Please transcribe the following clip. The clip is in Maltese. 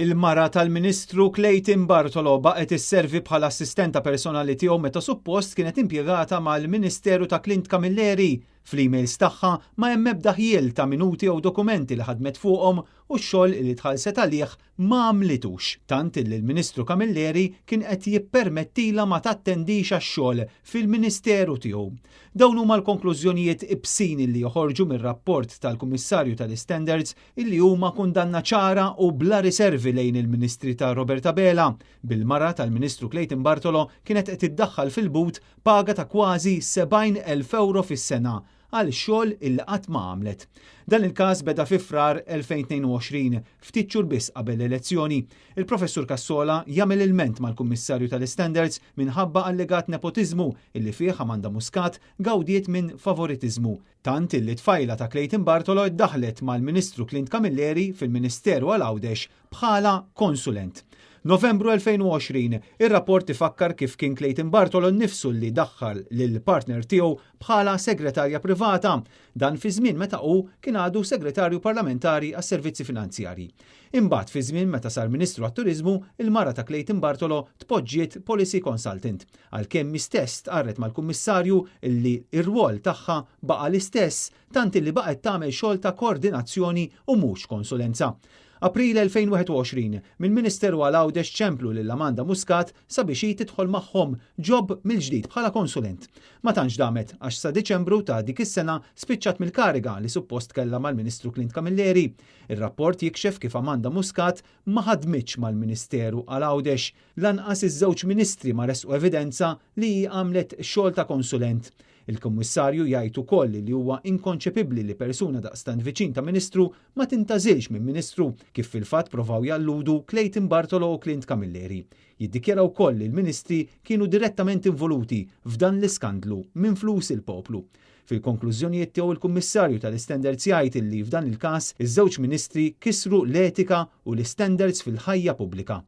Il-mara tal-Ministru Clayton Bartolo baqgħet isservi bħala assistenta personali tiegħu meta suppost kienet impjegata mal-Ministeru ta' Clint Camilleri. Fl-emails tagħha ma hemm ebda ħiel ta' minuti jew dokumenti li ħadmet fuqhom u x-xogħol li tħallset għalih ma għamlitux. Tant li l-Ministru Camilleri kien qed jippermettila ma tattendix għax-xogħol fil-Ministeru tiegħu. Dawn huma l-konklużjonijiet ibsin li joħorġu mir-rapport tal-Kummissarju tal-Standards illi huma kundanna ċara u bla riservi lejn il-Ministri ta' Roberta Bela. Bil-mara tal-Ministru Clayton Bartolo kienet qed tiddaħħal fil-but paga ta' kważi 70,000 euro fis-sena għal xogħol il qatt ma għamlet. Dan il-każ beda fi frar 2022, ftit xhur biss qabel l-elezzjoni. Il-Professur Cassola jagħmel ilment mal-Kummissarju tal-Standards minħabba allegat nepotiżmu illi fih Amanda Muscat gawdiet minn favoritiżmu. Tant illi tfajla ta' Clayton Bartolo iddaħlet mal-Ministru Clint Camilleri fil-Ministeru għal Għawdex bħala konsulent. Novembru 2020, ir-rapport ifakkar kif kien Clayton Bartolo nnifsu li daħħal lill-partner tiegħu bħala segretarja privata, dan fi żmien meta hu kien għadu segretarju parlamentari għas-servizzi finanzjarji. Imbagħad fi żmien meta sar Ministru għat-Turiżmu, il-mara ta' Clayton Bartolo tpoġġiet policy consultant, għalkemm mistess tqarret mal-Kummissarju illi r-rwol tagħha baqa' l-istess tant illi baqgħet tagħmel xogħol ta' koordinazzjoni u mhux konsulenza. April 2021, mill-Ministeru għal Għawdex ċemplu lil Amanda Muscat sabiex hi tidħol magħhom ġob mill-ġdid bħala konsulent. Ma tantx damet għax sa Diċembru ta' dik is-sena spiċċat mill-kariga li suppost kellha mal-Ministru Clint Camilleri. Ir-rapport jikxef kif Amanda Muscat ma ħadmitx mal-Ministeru għal Għawdex, lanqas iż-żewġ ministri ma resqu evidenza li għamlet xogħol ta' konsulent. Il-Kummissarju jgħid ukoll li huwa inkonċepibbli li persuna daqstant viċin ta' Ministru ma tintażilx minn Ministru kif fil-fatt provaw jalludu Clayton Bartolo u Clint Camilleri. Jiddikjaraw ukoll li l-Ministri kienu direttament involuti f'dan l-iskandlu minn flus il-poplu. Fil-konklużjonijiet tiegħu il-Kummissarju tal-Standards jgħid li f'dan il-każ iż-żewġ Ministri kisru l-etika u l-standards fil-ħajja pubblika.